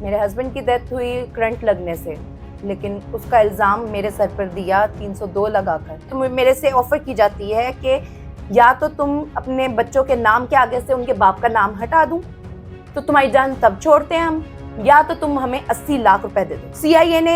मेरे हस्बैंड की डेथ हुई करंट लगने से, लेकिन उसका इल्ज़ाम मेरे सर पर दिया 302 लगाकर। तो मेरे से ऑफ़र की जाती है कि या तो तुम अपने बच्चों के नाम के आगे से उनके बाप का नाम हटा दूं, तो तुम्हारी जान तब छोड़ते हैं हम, या तो तुम हमें 80 लाख रुपए दे दो। सीआईए ने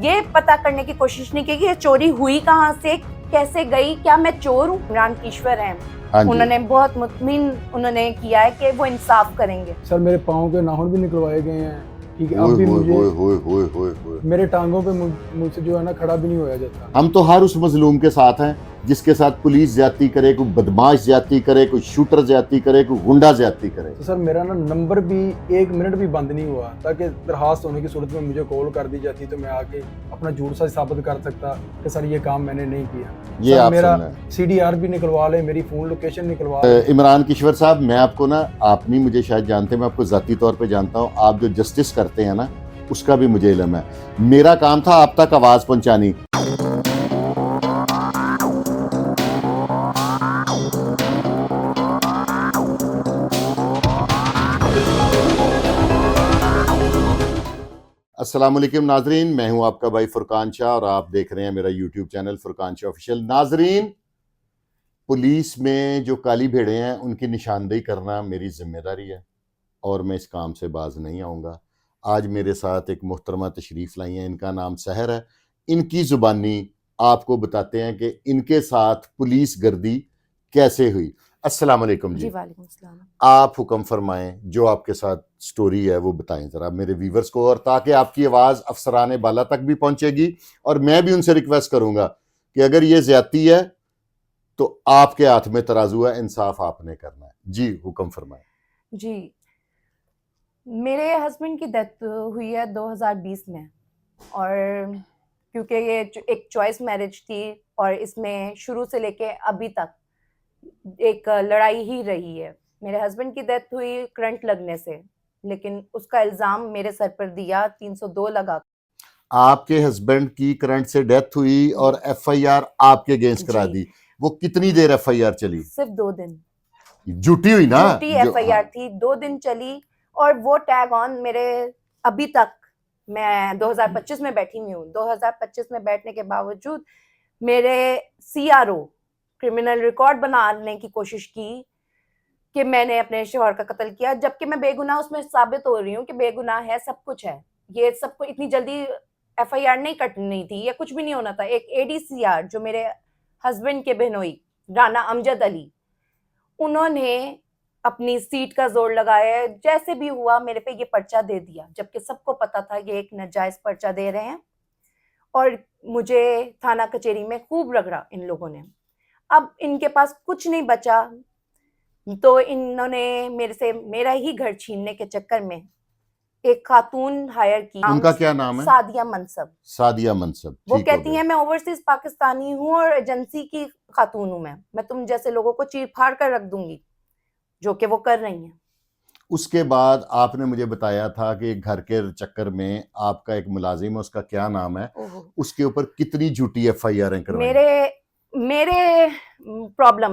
ये पता करने की कोशिश नहीं की कि ये चोरी हुई कहाँ से, कैसे गई, क्या मैं चोर हूँ? इमरान ईश्वर हैं, उन्होंने बहुत मुतमिन उन्होंने किया है कि वो इंसाफ करेंगे। सर मेरे पाँव के नाखून भी निकलवाए गए हैं, ठीक है। अब भी मुझे मेरे टांगों पे मुझसे जो है ना खड़ा भी नहीं होया जाता। हम तो हर उस मजलूम के साथ हैं जिसके साथ पुलिस ज्यादती करे, कोई बदमाश ज्यादती करे, कोई शूटर ज्यादती करे, कोई गुंडा ज्यादती करे। तो सर मेरा ना नंबर भी 1 मिनट भी बंद नहीं हुआ, ताकि दरखास्त होने की सूरत में मुझे कॉल कर दी जाती तो मैं आके अपना झूठ सा साबित कर सकता कि सर ये काम मैंने नहीं किया। ये आप मेरा CDR भी निकलवा ले, मेरी फोन लोकेशन निकलवा ले। इमरान ईश्वर साहब, मैं आपको ना, आप नहीं मुझे शायद जानते, मैं आपको जाती तौर पे जानता हूँ। आप जो जस्टिस करते हैं ना, उसका भी मुझे इल्म है। मेरा काम था आप तक आवाज पहुंचानी। अस्सलाम वालेकुम नाजरीन, मैं हूं आपका भाई फुरकान शाह और आप देख रहे हैं मेरा YouTube channel Furqan Shah official. नाजरीन, पुलिस में जो काली भेड़े हैं उनकी निशानदेही करना मेरी जिम्मेदारी है और मैं इस काम से बाज नहीं आऊँगा। आज मेरे साथ एक मोहतरमा तशरीफ़ लाई हैं, इनका नाम सहर है। इनकी ज़ुबानी आपको बताते हैं कि इनके साथ पुलिस गर्दी कैसे हुई। अस्सलाम वालेकुम जी। वालेकुम सलाम। आप हुक्म फरमाएं, जो आपके साथ स्टोरी है वो बताएं ज़रा मेरे व्यूवर्स को, और ताकि आपकी आवाज़ अफसराने बाला तक भी पहुंचेगी और मैं भी उनसे रिक्वेस्ट करूंगा कि अगर ये ज्यादती है तो आपके हाथ में तराजू है, इंसाफ आपने करना है। जी हुक्म फरमाएं। जी, मेरे हस्बैंड की डेथ हुई है 2020 में, और क्योंकि ये एक चॉइस मैरिज थी और इसमें शुरू से लेके अभी तक एक लड़ाई ही रही है। मेरे हस्बैंड की डेथ हुई करंट लगने से, लेकिन उसका इल्ज़ाम मेरे सर पर दिया 302 लगा। आपके हस्बैंड की करंट से डेथ हुई और FIR आपके अगेंस्ट करा दी। वो कितनी देर FIR चली? सिर्फ 2 दिन। झूठी हुई ना? झूठी FIR थी, 2 दिन चली, और वो टैग ऑन मेरे अभी तक, मैं 2025 में बैठी हुई हूँ। 2025 में बैठने के बावजूद मेरे CRO क्रिमिनल रिकॉर्ड बनाने की कोशिश की कि मैंने अपने शौहर का कत्ल किया, जबकि मैं बेगुनाह उसमें साबित हो रही हूँ कि बेगुनाह है, सब कुछ है। ये सबको इतनी जल्दी FIR नहीं कटनी थी या कुछ भी नहीं होना था। एक ADCR जो मेरे हस्बैंड के बहनोई राना अमजद अली, उन्होंने अपनी सीट का जोर लगाया, जैसे भी हुआ मेरे पे ये पर्चा दे दिया, जबकि सबको पता था ये एक नाजायज पर्चा दे रहे हैं, और मुझे थाना कचहरी में खूब रगड़ा इन लोगों ने। अब इनके पास कुछ नहीं बचा, तो इन्होंने मेरे से मेरा ही घर छीनने के चक्कर में एक खातून हायर की। उनका क्या नाम है? सादिया मनसब। सादिया मनसब। वो कहती हैं मैं ओवरसीज पाकिस्तानी हूँ और एजेंसी की खातून हूँ, मैं तुम जैसे लोगों को चीर फाड़ कर रख दूंगी, जो कि वो कर रही हैं। उसके बाद आपने मुझे बताया था कि घर के चक्कर में आपका एक मुलाजिम है, उसका क्या नाम है, उसके ऊपर कितनी झूठी FIR करवाई? मेरे प्रॉब्लम,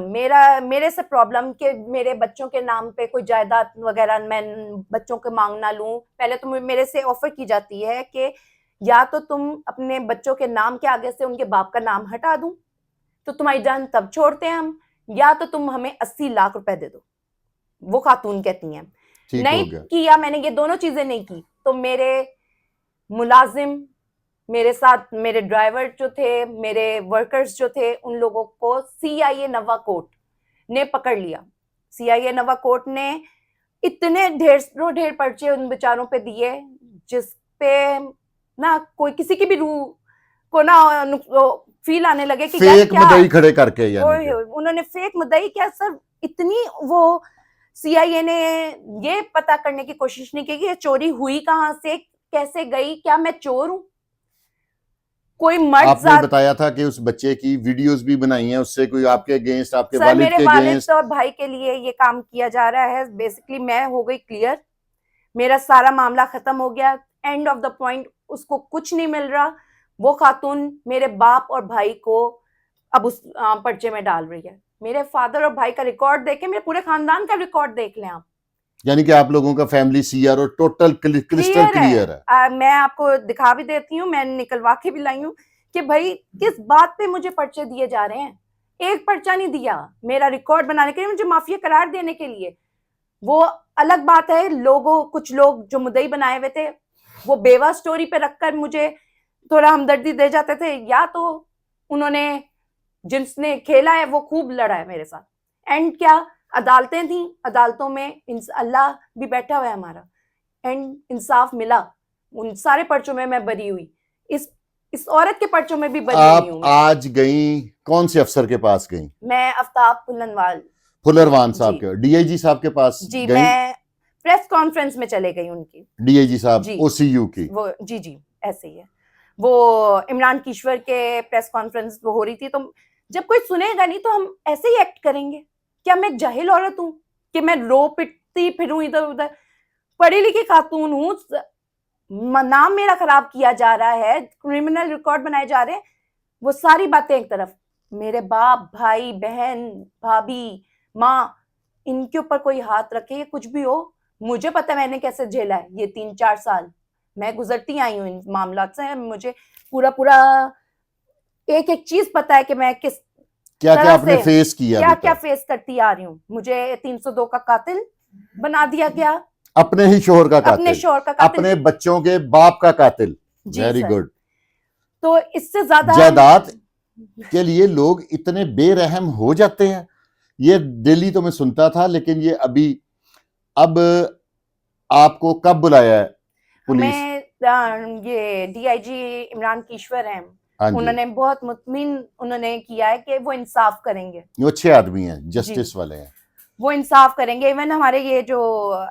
मेरे से प्रॉब्लम कि मेरे बच्चों के नाम पे कोई जायदाद वगैरह मैं बच्चों को मांग ना लूं। पहले तो मेरे से ऑफर की जाती है कि या तो तुम अपने बच्चों के नाम के आगे से उनके बाप का नाम हटा दूं, तो तुम्हारी जान तब छोड़ते हैं हम, या तो तुम हमें 80 लाख रुपए दे दो। वो खातून कहती हैं नहीं किया मैंने, ये दोनों चीजें नहीं की, तो मेरे मुलाजिम, मेरे साथ मेरे ड्राइवर जो थे, मेरे वर्कर्स जो थे, उन लोगों को CIA नवा कोर्ट ने पकड़ लिया। CIA नवा कोर्ट ने इतने ढेर पर्चे उन बेचारों पे दिए, जिस पे ना कोई किसी की भी रूह को ना फील आने लगे कि फेक मुद्दई खड़े करके, यानी उन्होंने फेक मुद्दई क्या सर, इतनी वो CIA ने ये पता करने की कोशिश नहीं की कि ये चोरी हुई कहाँ से, कैसे गई, क्या मैं चोर हूं? कोई मर्द, आपने बताया था कि उस बच्चे की वीडियोस भी बनाई हैं, उससे कोई आपके अगेंस्ट, आपके वालिद के अगेंस्ट और भाई के लिए ये काम किया जा रहा है। बेसिकली मैं हो गई क्लियर, मेरा सारा मामला खत्म हो गया, एंड ऑफ द पॉइंट, उसको कुछ नहीं मिल रहा। वो खातून मेरे बाप और भाई को अब उस पर्चे में डाल रही है। मेरे फादर और भाई का रिकॉर्ड देखें, मेरे पूरे खानदान का रिकॉर्ड देख लें आप, यानी कि आप लोगों का family CRO total crystal clear है। मैं आपको दिखा भी देती हूँ, मैं निकलवा के भी लाई हूँ कि भाई किस बात पे मुझे पर्चे दिए जा रहे हैं। एक पर्चा नहीं दिया मेरा रिकॉर्ड बनाने के लिए, मुझे माफिया करार देने के लिए। वो अलग बात है, कुछ लोग जो मुद्दई बनाए हुए थे वो बेवा स्टोरी पे रखकर मुझे थोड़ा हमदर्दी दे जाते थे, या तो उन्होंने जिसने खेला है वो खूब लड़ा है मेरे साथ। एंड क्या अदालतें थी, अदालतों में अल्लाह भी बैठा हुआ है हमारा, एंड इंसाफ मिला। उन सारे पर्चों में मैं बरी हुई, इस औरत के पर्चों में भी बरी हुई हूँ। आप आज गई कौन से अफसर के पास गई? मैं आफ्ताब फुलरवान साहब के, डीआईजी साहब के पास जी, गई? मैं प्रेस कॉन्फ्रेंस में चले गई उनकी, डीआईजी साहब जी, ओसीयू की, वो जी ऐसे ही है। वो इमरान कीश्वर के प्रेस कॉन्फ्रेंस हो रही थी, तो जब कोई सुनेगा नहीं तो हम ऐसे ही एक्ट करेंगे। क्या मैं जाहिल औरत हूँ कि मैं रो पिटती फिरूं इधर उधर? पढ़ी लिखी खातून हूँ, नाम मेरा खराब किया जा रहा है, क्रिमिनल रिकॉर्ड बनाए जा रहे हैं। वो सारी बातें एक तरफ, मेरे बाप, भाई, बहन, भाभी, माँ, इनके ऊपर कोई हाथ रखे या कुछ भी हो, मुझे पता है मैंने कैसे झेला है ये 3-4 साल। मैं गुजरती आई हूँ इन मामलात से, मुझे पूरा एक एक चीज पता है कि मैं किस क्या क्या आपने फेस किया, क्या फेस करती आ रही हूँ। मुझे 302 का कातिल बना दिया गया, अपने ही शोहर का कातिल, अपने शोहर का कातिल, अपने बच्चों के बाप का कातिल। Very good. तो इससे ज्यादा जायदाद के लिए लोग इतने बेरहम हो जाते हैं। ये दिल्ली तो मैं सुनता था, लेकिन ये अभी अब आपको कब बुलाया है पुलिस? ये डीआईजी इमरान कीश्वर हैं, हाँ जी, उन्होंने बहुत मुतमिन उन्होंने किया है कि वो इंसाफ करेंगे। वो अच्छे आदमी हैं, जस्टिस वाले हैं, वो इंसाफ करेंगे। इवन हमारे ये जो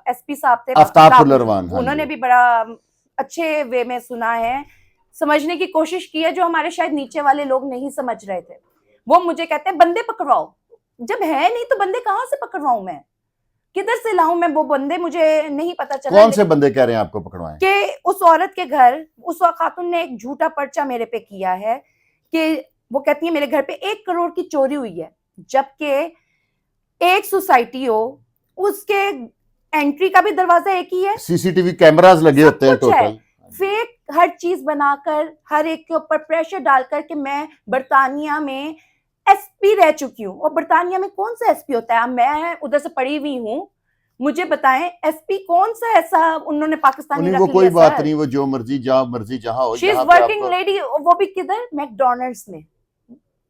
एसपी साहब थे आफ्ताब फुलरवान, हाँ उन्होंने भी बड़ा अच्छे वे में सुना है, समझने की कोशिश की है, जो हमारे शायद नीचे वाले लोग नहीं समझ रहे थे। वो मुझे कहते हैं बंदे पकड़वाओ, जब है नहीं तो बंदे कहाँ से पकड़वाऊं मैं, किधर से लाऊं मैं वो बंदे? मुझे नहीं पता चला। कौन से बंदे कह रहे हैं आपको पकड़वाएं? कि उस औरत के घर उस खातून ने एक झूठा पर्चा मेरे पे किया है कि वो कहती है मेरे घर पे 1 करोड़ की चोरी हुई है, जबकि एक सोसाइटी हो उसके एंट्री का भी दरवाजा एक ही है, सीसीटीवी कैमरास लगे होते हैं टोटल। फेक हर चीज बनाकर हर एक के ऊपर प्रेशर डालकर कि मैं बर्तानिया में एसपी रह चुकी हूँ। और बर्तानिया में कौन सा एसपी होता है? मैं उधर से पढ़ी हुई हूँ, मुझे बताएं एसपी कौन सा ऐसा उन्होंने पाकिस्तानी रख लिया? कोई बात नहीं, वो जो मर्जी जहां हो। शी इज वर्किंग लेडी, वो भी किधर? मैकडॉनल्ड्स में।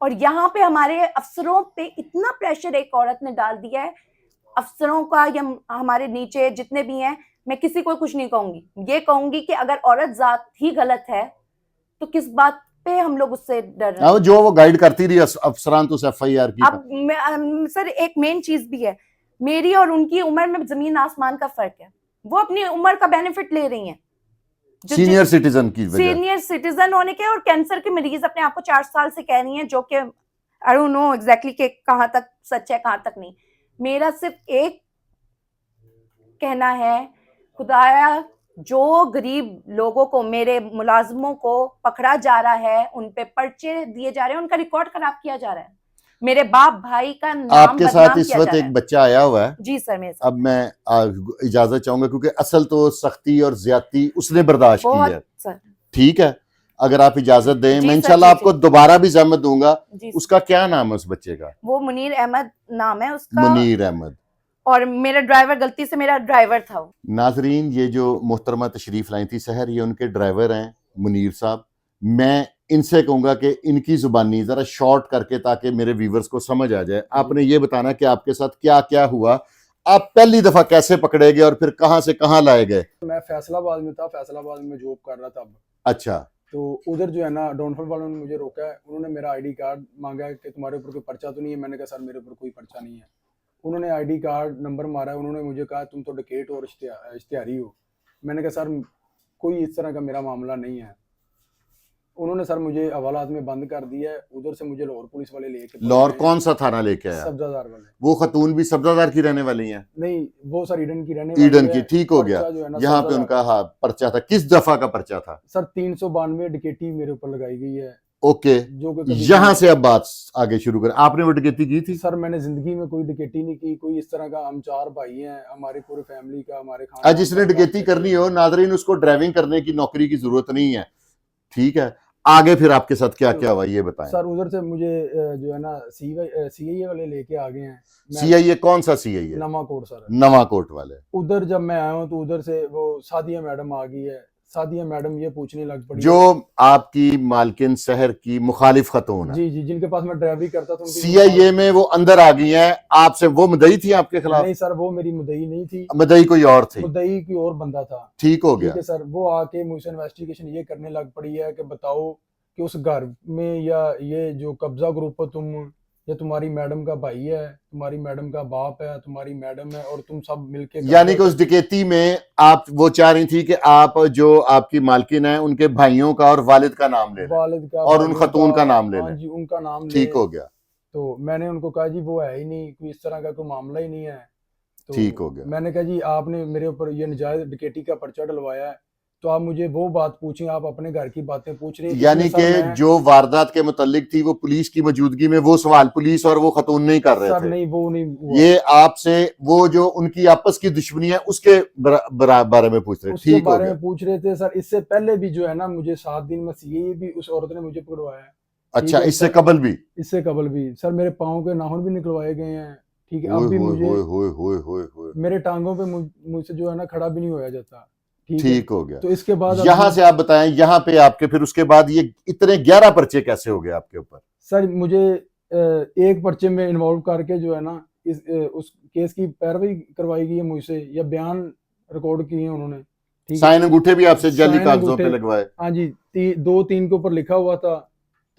और यहाँ पे हमारे अफसरों पे इतना प्रेशर एक औरत ने डाल दिया है, अफसरों का या हमारे नीचे जितने भी हैं, मैं किसी को कुछ नहीं कहूंगी, ये कहूंगी कि अगर औरत जात ही गलत है तो किस बात पे हम लोग उससे डर रहे हैं? जो वो गाइड करती रही अफसरान तो एफआईआर की। अब सर एक मेन चीज भी है, मेरी और उनकी उम्र में जमीन आसमान का फर्क है। वो अपनी उम्र का बेनिफिट ले रही हैं, सीनियर सिटीजन की वजह, सीनियर सिटीजन होने के, और कैंसर के मरीज अपने आप को 4 साल से कह रही हैं, जो कि आई डोंट नो एग्जैक्टली कि कहां तक सच है कहां तक नहीं। मेरा सिर्फ एक कहना है, खुदाया जो गरीब लोगों को, मेरे मुलाजमों को पकड़ा जा रहा है, उन पे पर्चे दिए जा रहे हैं, उनका रिकॉर्ड खराब किया जा रहा है, मेरे बाप भाई का नाम आपके साथ इस वक्त एक बच्चा आया हुआ है। जी सर, मेरे साथ। अब मैं इजाजत चाहूंगा, क्योंकि असल तो सख्ती और ज्यादती उसने बर्दाश्त की है सर। ठीक है, अगर आप इजाजत दें, मैं इंशाल्लाह आपको दोबारा भी जहमत दूंगा। उसका क्या नाम है उस बच्चे का? वो मुनीर अहमद नाम है उसका। मुनीर अहमद। और मेरा ड्राइवर, गलती से मेरा ड्राइवर था वो। नाजरीन, ये जो मोहतरमा तशरीफ लाई थी सहर, ये उनके ड्राइवर हैं मुनीर साहब। मैं इनसे कहूंगा कि इनकी जुबानी जरा शॉर्ट करके, ताकि मेरे व्यूवर्स को समझ आ जाए, आपने ये बताना कि आपके साथ क्या क्या हुआ, आप पहली दफा कैसे पकड़े गए और फिर कहां से कहां लाए गए? मैं फैसलाबाद में था, फैसलाबाद में जॉब कर रहा था। अच्छा। तो उधर जो है ना, डाउनफॉल वालों ने मुझे रोका है, उन्होंने मेरा आईडी कार्ड मांगा है कि तुम्हारे ऊपर कोई पर्चा तो नहीं है। मैंने कहा सर मेरे ऊपर कोई पर्चा नहीं है। उन्होंने आईडी कार्ड नंबर मारा है, उन्होंने मुझे कहा तुम तो डकैत और इश्तिहारी हो। मैंने कहा सर कोई इस तरह का मेरा मामला नहीं है। उन्होंने सर मुझे हवालात में बंद कर दिया है। उधर से मुझे लाहौर पुलिस वाले लेके, लाहौर कौन सा थाना लेके आया? सब्जादार वाले। वो खतून भी सब्जादार की रहने वाली हैं? नहीं, वो सर ईडन की रहने वाली है। ईडन की, ठीक हो गया। यहाँ पे उनका पर्चा था, किस दफा का पर्चा था? सर 392 डकैती मेरे ऊपर लगाई गई है। ओके, जो कि कभी यहां से अब बात आगे शुरू करें। आपने वो डकैती की थी? सर मैंने जिंदगी में कोई डकैती नहीं की, कोई इस तरह का। हम 4 भाई हैं, हमारी पूरी फैमिली का, हमारे आज खानदान जिसने का डकैती करनी हो नाजरीन, उसको ड्राइविंग करने की नौकरी की जरूरत नहीं है, ठीक है। आगे फिर आपके साथ क्या क्या हुआ ये बताएं। सर उधर से मुझे जो है ना सीआईए वाले लेके आ गए हैं। सीआईए कौन सा सीआईए? नवाकोट सर। नवाकोट वाले। उधर जब मैं आया हूँ तो उधर से वो सादिया मैडम आ गई है। सादिया मैडम ये पूछने लग पड़ी जो है, आपकी मालकिन शहर की मुखालिफ खतून है, जी जी, जिनके पास मैं ड्राइवरी करता था, उनकी सीआईए में वो अंदर आ गई हैं आपसे, वो मुद्दई थी आपके खिलाफ? नहीं सर, वो मेरी मुद्दई नहीं थी, मुद्दई कोई और थी, मुद्दई की और बंदा था। ठीक हो ठीक गया। है सर, वो आके मुझसे इन्वेस्टिगेशन ये करने लग पड़ी है कि बताओ कि उस घर में या ये जो कब्जा ग्रुप हो तुम, या तुम्हारी मैडम का भाई है, तुम्हारी मैडम का बाप है, तुम्हारी मैडम है, और तुम सब मिलके यानी कि उस डकैती में आप वो चाह रही थी कि आप जो आपकी मालकिन है उनके भाइयों का और वालिद का नाम ले लें वालिद का, और उन भाइयों खतून का नाम ले हाँ लें, जी, उनका नाम ले। ठीक हो गया, तो मैंने उनको कहा जी वो है ही नहीं, कोई इस तरह का कोई मामला ही नहीं है। तो ठीक हो गया। मैंने कहा जी आपने मेरे ऊपर ये नजायज डकैती का पर्चा डलवाया है, तो आप मुझे वो बात पूछें, आप अपने घर की बातें पूछ रहे हैं। यानी इसमें कि सर मैं- जो वारदात के मुतल्लिक थी वो पुलिस की मौजूदगी में वो सवाल पुलिस और वो खतून नहीं कर रहे सर थे, नहीं, वो नहीं हुआ। ये आपसे वो जो उनकी आपस की दुश्मनी है उसके बारे में पूछ रहे, उसके ठीक हो बारे गया। में पूछ रहे थे सर। इससे पहले भी जो है ना, मुझे 7 दिन में सीए भी उस औरत ने मुझे पकड़वाया है। ठीक अच्छा, है इससे सर, कबल भी? इससे कबल भी सर मेरे पाँव के नाखून भी निकलवाए गए हैं। ठीक है, होए अब भी होए मुझे होए होए होए होए होए, मेरे टांगों पे मुझसे जो है ना खड़ा भी नहीं होया जाता। ठीक है, ठीक हो गया। तो इसके बाद अब यहां से आप बताएं, यहां पे आपके फिर उसके बाद ये इतने 11 पर्चे कैसे हो गए आपके ऊपर? सर मुझे एक पर्चे में इन्वॉल्व करके जो है ना उस केस की पैरवी करवाई गई है मुझसे, या बयान रिकॉर्ड किए हैं उन्होंने। ठीक है, साइन अंगूठे भी आपसे जाली साइन कागजों पे अंगूठे, लगवाए? हाँ जी, 2-3 के ऊपर लिखा हुआ था,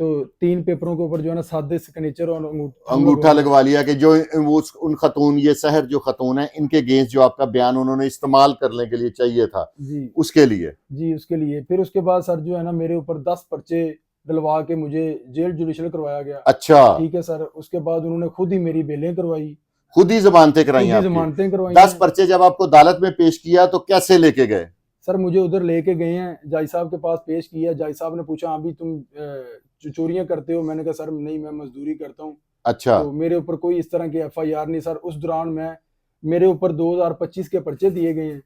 तो 3 पेपरों के ऊपर जो है ना सादे सिग्नेचर और अंगूठा लगवा लिया कि जो वो उन खतून, ये शहर जो खतून है इनके अगेंस्ट जो आपका बयान उन्होंने इस्तेमाल करने के लिए चाहिए था जी उसके लिए। जी, उसके लिए। फिर उसके बाद सर जो है ना मेरे ऊपर 10 पर्चे डलवा के मुझे जेल जुडिशल करवाया गया। अच्छा, ठीक है सर, उसके बाद उन्होंने खुद ही मेरी बेलें करवाई, खुद ही जमानतें कराई खुद ही आपकी? जमानतें करवाई 10 हैं। पर्चे जब आपको अदालत में पेश किया तो कैसे लेके गए? सर मुझे उधर लेके गए हैं, जज साहब के पास पेश किया। जज साहब ने पूछा अभी तुम चोरियां करते हो? मैंने कहा सर नहीं, मैं मजदूरी करता हूँ। अच्छा, तो मेरे ऊपर कोई इस तरह की एफआईआर नहीं सर। उस दौरान मेरे ऊपर 2025 के पर्चे दिए गए हैं।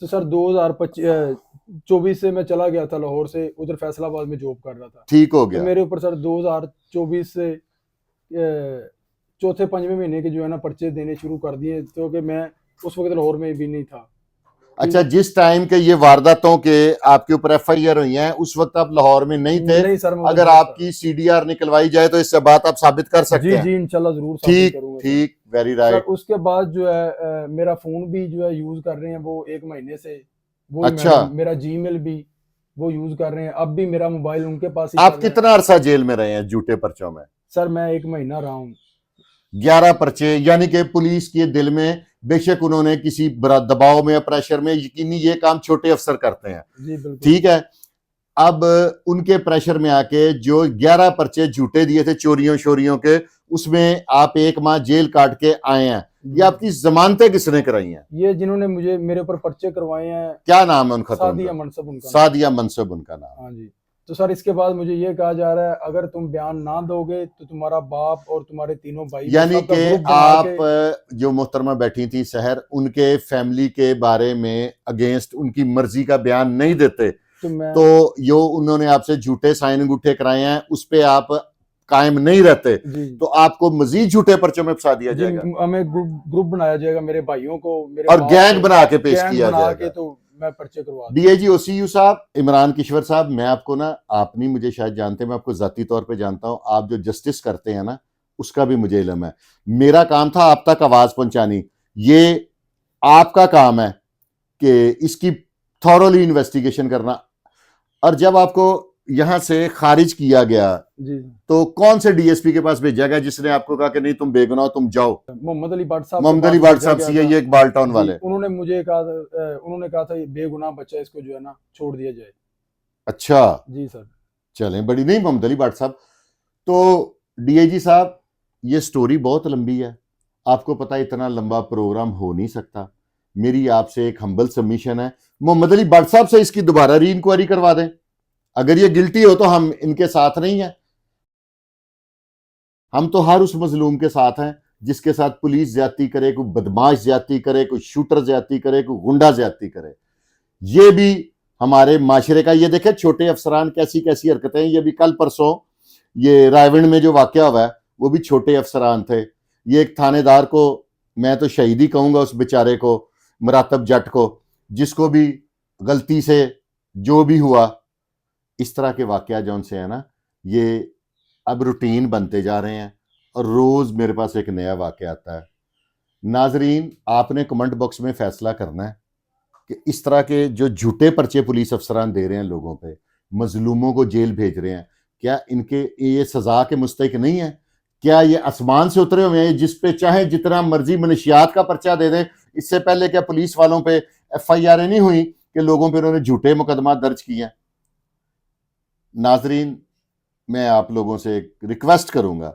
तो सर 2024 से मैं चला गया था लाहौर से, उधर फैसलाबाद में जॉब कर रहा था। ठीक हो तो गया। मेरे ऊपर सर 2024 से चौथे 5वें महीने के जो है ना पर्चे देने शुरू कर दिए, क्योंकि मैं उस वक्त लाहौर में भी नहीं था। अच्छा, जिस टाइम के ये वारदातों के आपके ऊपर एफआईआर हुई हैं उस वक्त आप लाहौर में नहीं थे? नहीं सर, मैं अगर उधर था। आपकी सीडीआर निकलवाई जाए तो इससे बात आप साबित कर सकते जी हैं? जी, इंशाल्लाह जरूर साबित ठीक करूंगा सर। ठीक, वेरी सर राइट। उसके बाद जो है मेरा फोन भी जो है यूज कर रहे हैं वो 1 महीने से। वो अच्छा। मेरा जीमेल भी वो यूज कर रहे हैं। अब भी मेरा मोबाइल उनके पास ही आप चल रहा है। कितना अरसा जेल में रहे हैं झूठे पर्चों में? सर मैं 1 महीना रहा हूँ। 11 पर्चे, यानी कि पुलिस के दिल में बेशक उन्होंने किसी दबाव में या प्रेशर में, यकीनी ये काम छोटे अफसर करते हैं, जी बिल्कुल। ठीक है। अब उनके प्रेशर में आके जो 11 पर्चे झूठे दिए थे चोरियों शोरियों के, उसमें आप 1 माह जेल काट के आए हैं। ये आपकी जमानतें किसने कराई हैं? ये जिन्होंने मुझे मेरे ऊपर पर्चे करवाए हैं, क्या नाम है उन खतून सादिया का? मनसब उनका नाम। सादिया मनसब उनका नाम। हाँ जी। तो सर इसके बाद मुझे ये कहा जा रहा है अगर तुम बयान ना दोगे तो तुम्हारा बाप और तुम्हारे तीनों भाई यानी सबका कि ग्रुप बना आप के- जो मोहतरमा बैठी थी शहर, उनके फैमिली के बारे में अगेंस्ट उनकी मर्जी का बयान नहीं देते तो यो उन्होंने आपसे झूठे साइन अंगूठे कराए हैं, उस पे आप कायम नहीं रहते जी तो आपको मजीद झूठे पर्चों में फंसा दिया जी, जाएगा हमें ग्रुप बनाया जाएगा, मेरे भाइयों को, मेरे और बाप गैंग को, बना के पेश गैंग किया बना जाएगा। के तो मैं पर्चे करवा दूं। डीआईजी ओसीयू साहब, इमरान किश्वर साहब, मैं आपको ना, आप नहीं मुझे शायद जानते, मैं आपको जाती तौर पे जानता हूं। आप जो जस्टिस करते हैं ना उसका भी मुझे इल्म है। मेरा काम था आप तक आवाज पहुंचानी, ये आपका काम है कि इसकी थॉरोली इन्वेस्टिगेशन करना। और जब आपको यहां से खारिज किया गया जी, तो कौन से डीएसपी के पास भेजा गया जिसने आपको कहा कि नहीं तुम बेगुनाह हो, तुम जाओ? मोहम्मद अली भट्ट साहब मोहम्मद के अली पास भट्ट साहब भेजा सीआईए गया एक बाल टाउन था। वाले। जी, उन्होंने कहा था ये बेगुनाह बच्चा, इसको जो है ना छोड़ दिया जाए। अच्छा, जी सर। चलें, बड़ी नहीं मोहम्मद अली भट्ट साहब। तो डीआईजी साहब, ये स्टोरी बहुत लंबी है, आपको पता है इतना लंबा प्रोग्राम हो नहीं सकता। मेरी आपसे एक हम्बल सबमिशन है, मोहम्मद अली भट्ट साहब से इसकी दोबारा री इंक्वायरी करवा दें। अगर ये गिल्टी हो तो हम इनके साथ नहीं हैं। हम तो हर उस मजलूम के साथ हैं जिसके साथ पुलिस ज्यादती करे, कोई बदमाश ज्यादती करे, कोई शूटर ज्यादती करे, कोई गुंडा ज्यादती करे। ये भी हमारे माशरे का, ये देखे छोटे अफसरान कैसी कैसी हरकतें। ये भी कल परसों ये रायवंड में जो वाकया हुआ है वो भी छोटे अफसरान थे। ये एक थानेदार को, मैं तो शहीद ही कहूंगा उस बेचारे को, मुरातब जट को, जिसको भी गलती से जो भी हुआ, इस तरह के वाकया जो उनसे है ना, ये अब रूटीन बनते जा रहे हैं और रोज मेरे पास एक नया वाकया आता है। नाजरीन, आपने कमेंट बॉक्स में फैसला करना है कि इस तरह के जो झूठे पर्चे पुलिस अफसरान दे रहे हैं लोगों पे, मजलूमों को जेल भेज रहे हैं, क्या इनके ये सजा के मुस्तहिक नहीं है? क्या ये आसमान से उतरे हुए हैं जिस पे चाहे जितना मर्जी मनशियात का पर्चा दे दें? इससे पहले क्या पुलिस वालों पे FIR नहीं हुई कि लोगों पे उन्होंने झूठे मुकदमा दर्ज किए हैं? नाजरीन, मैं आप लोगों से एक रिक्वेस्ट करूंगा,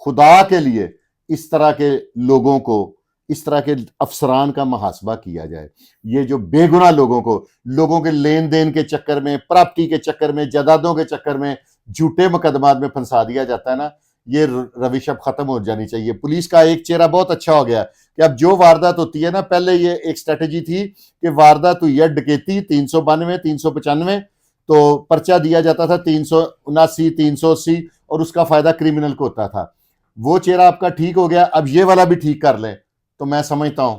खुदा के लिए इस तरह के लोगों को, इस तरह के अफसरान का मुहासबा किया जाए। ये जो बेगुनाह लोगों के लेन देन के चक्कर में, प्रॉपर्टी के चक्कर में, जायदादों के चक्कर में झूठे मुकदमात में फंसा दिया जाता है ना, ये रविश अब खत्म हो जानी चाहिए। पुलिस का एक चेहरा बहुत अच्छा हो गया कि अब जो वारदात होती है ना, पहले ये एक स्ट्रेटेजी थी कि वारदात हुई है डकैती 392 395, तो पर्चा दिया जाता था 379 380 और उसका फायदा क्रिमिनल को होता था। वो चेहरा आपका ठीक हो गया, अब ये वाला भी ठीक कर लें तो मैं समझता हूं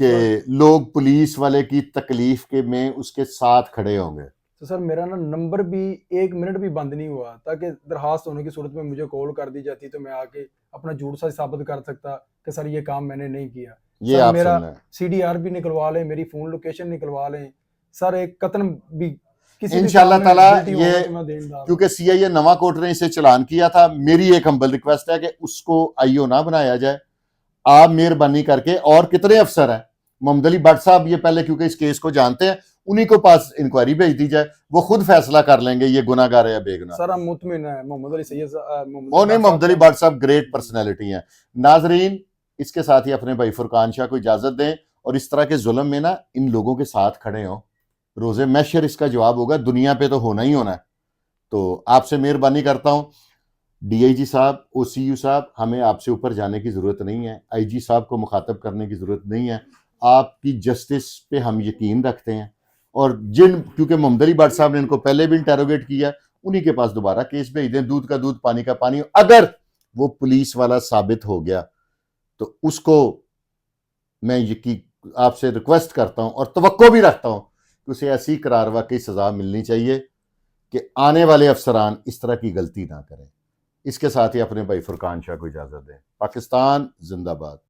कि लोग पुलिस वाले की तकलीफ के में उसके साथ खड़े होंगे। तो सर मेरा ना नंबर भी 1 मिनट भी बंद नहीं हुआ, ताकि दरखास्त होने की सूरत में मुझे कॉल कर दी जाती तो मैं आके अपना झूठ सा साबित कर सकता कि सर ये काम मैंने नहीं किया। ये सर आप मेरा सुन लें, CDR भी निकलवा लें, मेरी फोन लोकेशन निकलवा लें सर, एक कतन भी किसी भी इंशाल्लाह काम में ताला गलती होगा ये, तो मैं देनदार हूं। क्योंकि CIA नवा कोर्ट ने इसे चलान किया था, मेरी एक हम्बल रिक्वेस्ट है कि उसको IO ना बनाया जाए। आप मेहरबानी करके, और कितने अफसर हैं, मोहम्मद अली भट्ट साहब ये पहले क्योंकि इस केस को जानते हैं, उन्हीं को पास इंक्वायरी भेज दी जाए, वो खुद फैसला कर लेंगे ये गुनाहगार है या बेगुनाह। सर हम मुतमिन है मोहम्मद अली सैयद ओ नहीं, मोहम्मद अली भट्ट साहब ग्रेट पर्सनैलिटी हैं। नाजरीन, इसके साथ ही अपने भाई फुरकान शाह को इजाजत दें और इस तरह के जुल्म में ना इन लोगों के साथ खड़े हों। रोजे मैशर इसका जवाब होगा, दुनिया पे तो होना ही होना है। तो आपसे मेहरबानी करता हूं, DIG साहब, OCU साहब, हमें आपसे ऊपर जाने की जरूरत नहीं है, IG साहब को मुखातब करने की जरूरत नहीं है। आपकी जस्टिस पे हम यकीन रखते हैं और क्योंकि मोहम्मद अली भट्ट साहब ने इनको पहले भी इंटेरोगेट किया, उन्हीं के पास दोबारा केस भेज दें। दूध का दूध, पानी का पानी। अगर वो पुलिस वाला साबित हो गया तो उसको मैं यकीन आपसे रिक्वेस्ट करता हूं और तवक्को भी रखता हूं कि उसे ऐसी करारवा की सजा मिलनी चाहिए कि आने वाले अफसरान इस तरह की गलती ना करें। इसके साथ ही अपने भाई फुरकान शाह को इजाजत दें। पाकिस्तान जिंदाबाद।